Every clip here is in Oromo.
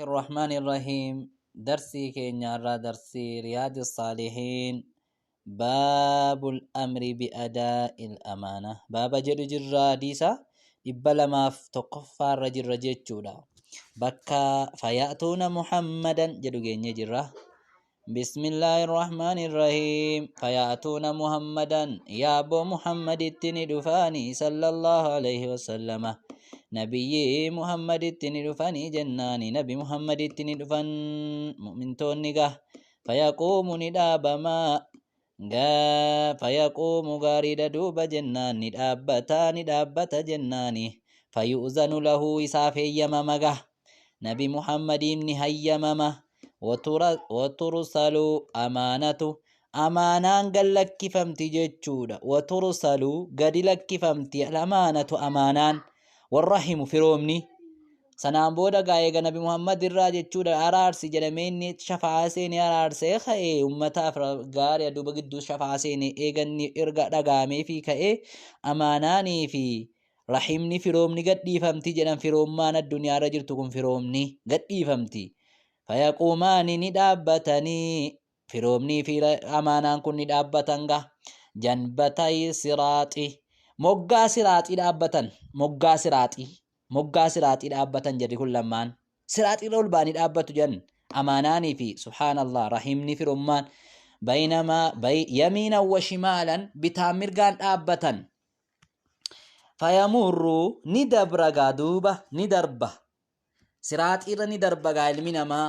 الرحمن الرحيم. درسي كينيارا درسي رياض الصالحين. باب الأمر بأداء الأمانة. باب جد جرا ديسا إبلا ما تقفى رجل رجل جودا بكا فيأتون محمدا جدو جيني جرا. بسم الله الرحمن الرحيم. فيأتون محمدا يا أبو محمد التندفاني صلى الله عليه وسلم. نبي محمد التندفاني جناني نبي محمد التندفان مؤمن تونيقه. فيقوم نداب ما فيقوم غارد دوب جنان ندابتا جناني. فيؤذن له إسافي يممغه. نبي محمد هيممه. وترسل أمانته. أمانان قال لك فمتي جتشودا. وترسل قد لك فمتي الأمانة أمانان. والرحم فرومني سنان بودا قايقا نبي محمد الراجة جتشودا أرارسي جلميني شفعاسيني أرارسي خي أمتا فرقار يدو بقدو شفعاسيني إيغني إرقا رقامي في كأي أماناني في رحمني فرومني قد فمتي جلن فرومان الدنيا رجل تكون فرومني قد فمتي. فيقومان ندابتني فرومني في أمانان كن ندابتنغا جنبتي صراطي moggaa siraaxii dhaabbatan moggaa siraaxii dhaabbatan jedhi kun lamaan siraaxii ol baanii dhaabbatu jan amaanaanii fi subhaanallah rahimni firummaan baynamaa yamiinan wa shimaalan bitaan mirgaan dhaabbatan. fayamurru ni dabra duuba ni darba siraaxiirra ni darba ilmi namaa.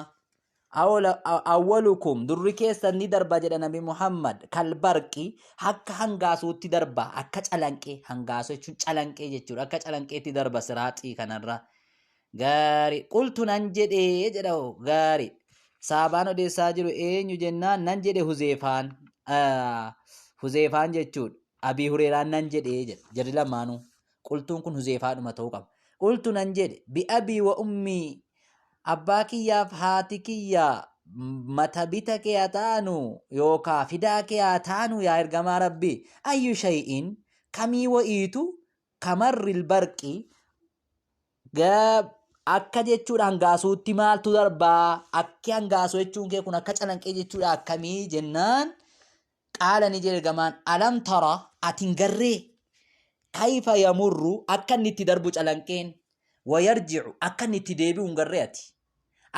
awwalukum durri keessan ni darba jedha nabi Muhammad kalbarqi akka hangaasuutti darba akka calanqee hangaasu jechuun calanqee jechuudha akka calanqeetti darba siraaxii kanarra. Gaarii qultu nan jedhee jedha gaarii saabaan odeessaa jiru eenyu jennaan nan jedhe huzeefaan jechuudha abii hureeraan nan jedhee jedha jarri lamaanuu qultuun kun huzeefaadhuma ta'uu qaba. qultu nan jedhe bi'abii wa ummii abbaa kiyyaaf haati kiyyaa mata bita kee haa taanu yookaa fidaa kee haa taanu yaa ergamaa rabbii ayyu shay'in kamii wa'iitu kamarril barqi akka jechuudha hangaasuutti maaltu darbaa akki hangaasu jechuun kee kun akka calanqee jechuudha akkamii jennaan qaala ni jedhe ergamaan alam tara atin garree kayfa yamurru akka inni itti darbu calanqeen wayarji'u akka inni itti deebi'u garree ati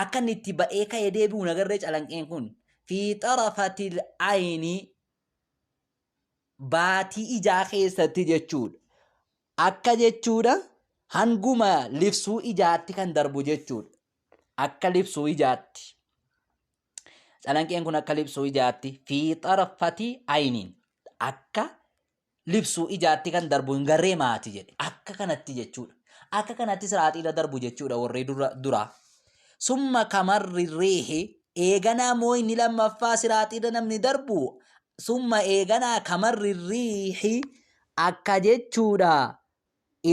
akka inni itti ba'ee ka'ee deebi'u nagarree calanqeen kun fi xarafatil ayni baatii ijaa keessatti jechuudha akka jechuudha hanguma libsuu ijaatti kan darbu jechuudha akka libsuu ijaatti calanqeen kun akka libsuu ijaatti fi xarafati ayniin akka libsuu ijaatti kan darbu garree maati jedhe akka kanatti jechuudha. akka kanatti siraaxiirra darbu jechuudha warri dura. summa kamarri reehi eeganaa moo inni lammaffaa siraaxiirra namni darbu summa eeganaa kamarri reehi akka jechuudha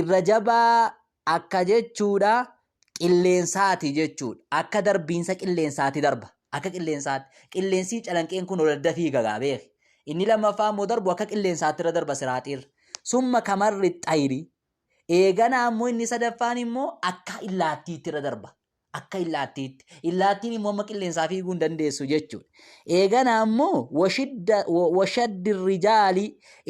irra jabaa akka jechuudha qilleensaati jechuudha akka darbiinsa qilleensaati darba akka qilleensi calanqeen kun ol adda fiigagaa beeki inni lammaffaa moo darbu akka qilleensaattirra darba siraaxiirra. summa kamarri xayri eeganaa ammoo inni sadaffaan immoo akka illaattiittirra darba akka illaattiin immoo amma qilleensaa fiiguu hin dandeessu jechuudha. eeganaa ammoo washaddi rijaali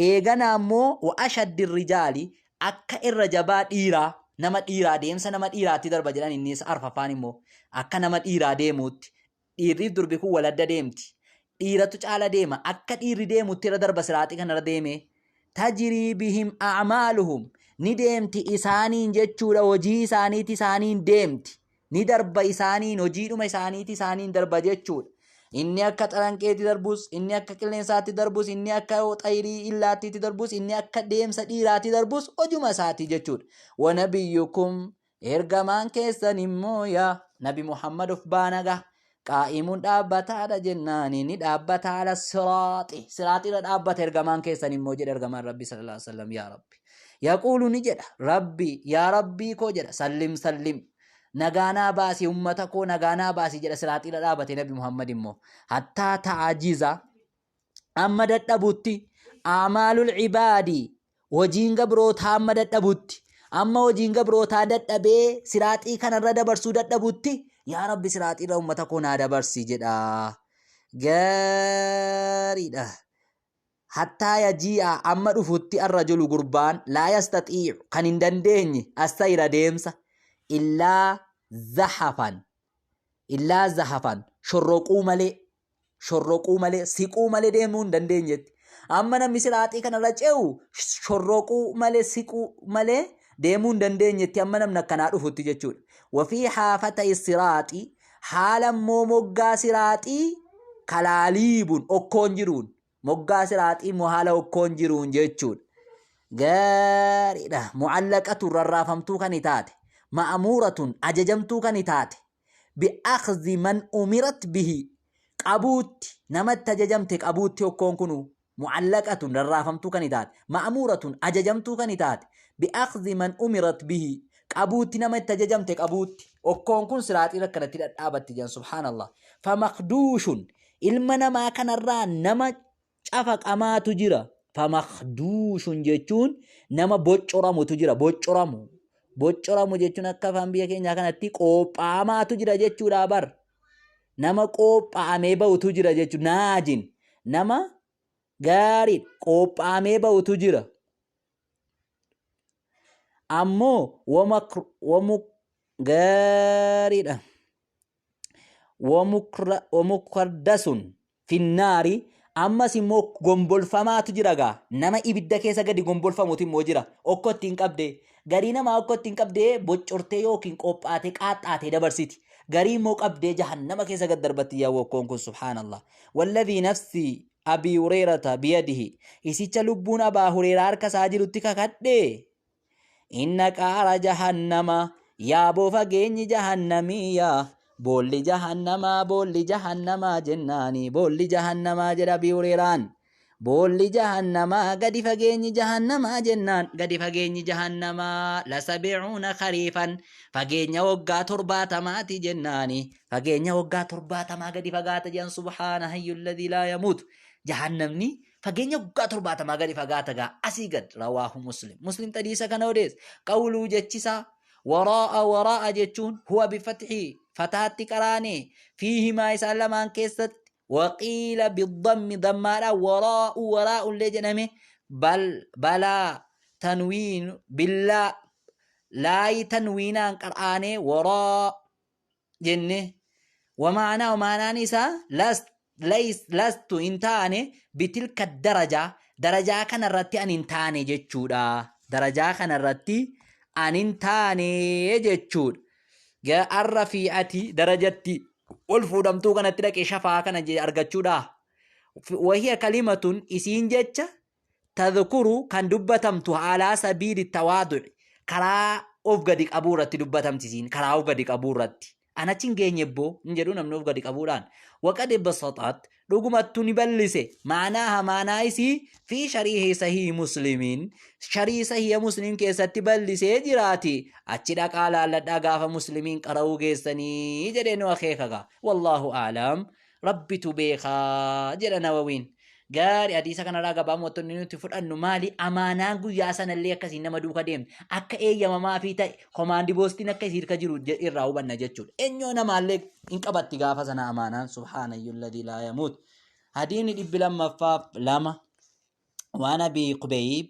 eeganaa ammoo washaddi rijaali akka irra jabaa dhiiraa nama dhiiraa deemsa nama dhiiraatti darba jedhan innis arfaffaan immoo akka nama dhiiraa deemuutti dhiirriif durbi kun waladda deemti dhiiratu caala deema akka dhiirri deemutti irra darba siraaxii kanarra deeme. tajrii bihim a'maaluhum ni deemti isaaniin jechuudha hojii isaaniiti isaaniin deemti ni darba isaaniin hojiidhuma isaaniiti isaaniin darba jechuudha. inni akka calanqeetti darbus inni akka qilleensaatti darbus inni akka xayrii illaattiitti darbus inni akka deemsa dhiiraatti darbus hojuma isaati jechuudha. wanabiyyukum ergamaan keessan immoo yaa nabi Muhammad of baanaga qaa'imuun dhaabbataadha jennaani ni dhaabbataadha siraaxiirra dhaabbata ergamaan keessan immoo jedha ergamaan rabbi sallallahu alaihi wasallam yaa rabbi yaquulu ni jedha rabbi yaa rabbii koo jedha sallim nagaanaa baasii ummata koo nagaanaa baasii jedha siraaxiirra dhaabate nabi Muhammad immoo hattaa ta'ajiza amma dadhabutti a'maalul ibaadi hojiin gabrootaa amma dadhabutti amma hojiin gabrootaa dadhabee siraaxii kanarra dabarsuu dadhabutti yaa rabbi siraaxiirra ummata koo naa dabarsi jedha. Gaariidha. Hattaa yaji'a amma dhufutti arrajulu gurbaan laa yastaxiicu kan hin dandeenye assayra deemsa illaa zahafan shorroquu malee siquu malee deemuu hin dandeenyetti. Amma namni siraaxii kanarra ce'u shorroquu malee siquu malee deemuu hin dandeenyetti amma namni akkanaa dhufutti jechuudha. Wafii haafata siraaxii haala immoo moggaa siraaxii kalaaliibuun okkoon jiruun moggaa siraaxii immoo haala okkoon jiruun jechuudha. Gaariidha. Mucallaqatuun rarraafamtuu kan taate ma'amuuratun ajajamtuu kan taate bi'akhzi man umirat bihi qabuutti namatti ajajamte qabuutti okkoon kunu mucallaqatun rarraafamtuu kan taate ma'amuuratun ajajamtuu kan taate bi'akhzi man umirat bihi qabuutti namatti ajajamte qabuutti okkoon kun siraaxii akkanatti dhadhaabatti jiran subhaanallah. Famakduushun ilma namaa kanarraa nama cafaqamaatu jira. Famakduushun jechuun nama boccoramutu jira. Boccoramu jechuun akka afaan biyya keenyaa kanatti qophaa'amaatu jira jechuudha bar. Nama qophaa'amee ba'utu jira jechuudha. Naajin nama gaarii qophaa'amee ba'utu jira. Ammoo gaariidha. Wamukardasun finnaari ammas immoo gombolfamaatu jira gaa. Nama ibidda keessa gadi gombolfamutu immoo jira. Okko ittiin qabdee garii namaa okko ittiin qabdee boccortee yookiin qophaatee qaaxxaatee dabarsiti. Garii immoo qabdee jahannama keessa gad darbatti yaa okkoon kun subhaanallah. Walladhii nafsi abii hureerata biyadihi isicha lubbuun abaa hureeraa harka isaa jirutti kakadhee. Inna qaara jahannama yaa boofa geenyi jahannamiyyaa. Boolli jahannamaa jennaani boolli jahannamaa jedha Abii Hureeraan. Boolli jahannamaa gadi fageenyi jahannamaa jennaan gadi fageenyi jahannamaa lasabi'uuna khariifan fageenya waggaa 70 jennaani fageenya waggaa 70 gadi fagaata jedhan subhaana hayyul ladhii laa yamuutu. Jahannamni fageenya waggaa 70 gadi fagaata gaa asii gad rawaahu muslim xadiisa kana odees qawluu jechisaa waraa'a jechuun huwa bifatxii فتحت قراني فيهما يسلمان كيست وقيل بالضم ضمالا وراء لجنمه بلا تنوين بالله لا تنوينا قراني وراء جنه ومعنى نساء لست انتاني بتلك الدرجة درجة كان الرتي أن انتاني جتشودا درجة كان الرتي أن انتاني جتشود الرفيعة درجتي والفودمتو كانت لك شفاعة كانت أرغتشودا وهي كلمة إسين جتش تذكر كان دبتمتو على سبيل التواضع كرا أفقدك أبورتي دبتمتسين كرا أفقدك أبورتي أنا تنجي نبو نجدون من أفقدك أبوران وقد بسطت رقمت نبلسه معناها إسي في شريح صحيح مسلم كيسا تبلسه جراتي أجدك على لدقاف مسلمين قرأو كيساني جدين وخيخا والله أعلم ربي تبيخا جدن ووين Gaarii hadiisa kanarraa gabaamottonni nuti fudhannu maali amaanaan guyyaa sanallee akkasiin nama duuka deemte akka eeyyamamaa fi ta'e komaandi boostiin akka isiirka jiru irraa hubanna jechuudha. Eenyoo namaallee hin qabatti gaafa sana amaanaan subhaanayyul ladhii laa yamuut. Hadiisni 202 waan Abii Qubayb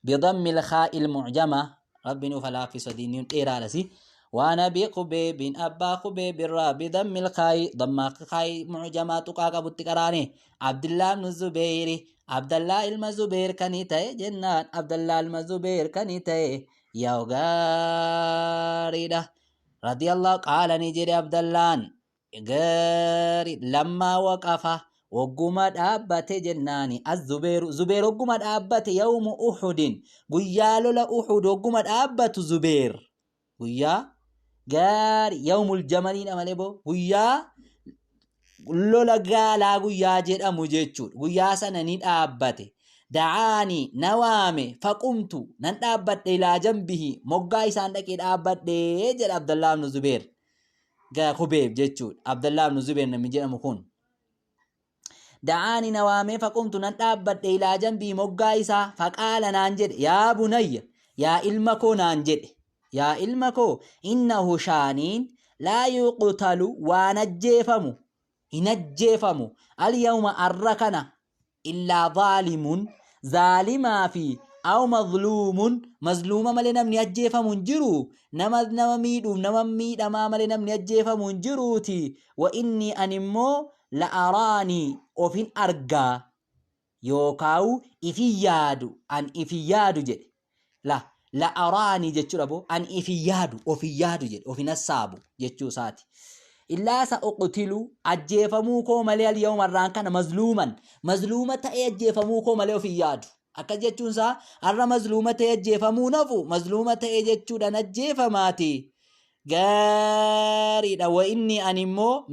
bidammi lkhaa'il mucjama rabbi nuuf halaaffisa diiniin dheeraadhasi. وعن أبي قبيب أبا قبيب بضم الخاء ضم الخاء معجمات قاقا بتقراني عبد الله بن الزبير عبد الله المزبير كنيته جنان عبد الله المزبير كنيته يا غاريده رضي الله قال نجري عبد الله غاري لما وقف وقمت أبت جناني زبير وقمت أبت يوم أحد قيال لأحد وقمت أبت زبير قيا Gaarii yawmul jamaliin amalee boo guyyaa lola gaalaa guyyaa jedhamu jechuudha. Guyyaa sana ni dhaabbate. Da'aanii na waame faqumtu nan dhaabbadhe ilaa jambihi moggaa isaan dhaqee dhaabbadhe jedha Abdallah ibn Zubair. Qubayb jechuudha. Abdallah ibn Zubair namni jedhamu kun. Da'aanii na waame faqumtu nan dhaabbadhe ilaa jambihi moggaa isaa faqaala naan jedhe yaa bunayya yaa ilma koo naan jedhe. Yaa ilma koo innahu shaaniin لا يقتل ونجفم ينجفم اليوم الركنا إلا ظالما في أو مظلوم مالي نمني أجيفم جرو نما ميد أما مالي نمني أجيفم جروتي وإني أنمو لأراني وفين أرقى يوكاو إفيادو جد لا أراني جتشو ربو أن إفيادو جد وفين السابو جتشو ساتي إلا سأقتلو أجيفموكو مالي اليوم الرانكان مظلومة أجيفموكو مالي وفيادو akka jechuun isaa har'a mazluuma ta'e ajjeefamuu nafu mazluuma ta'e jechuudhaan ajjeefamaati gaariidha wa inni ani immoo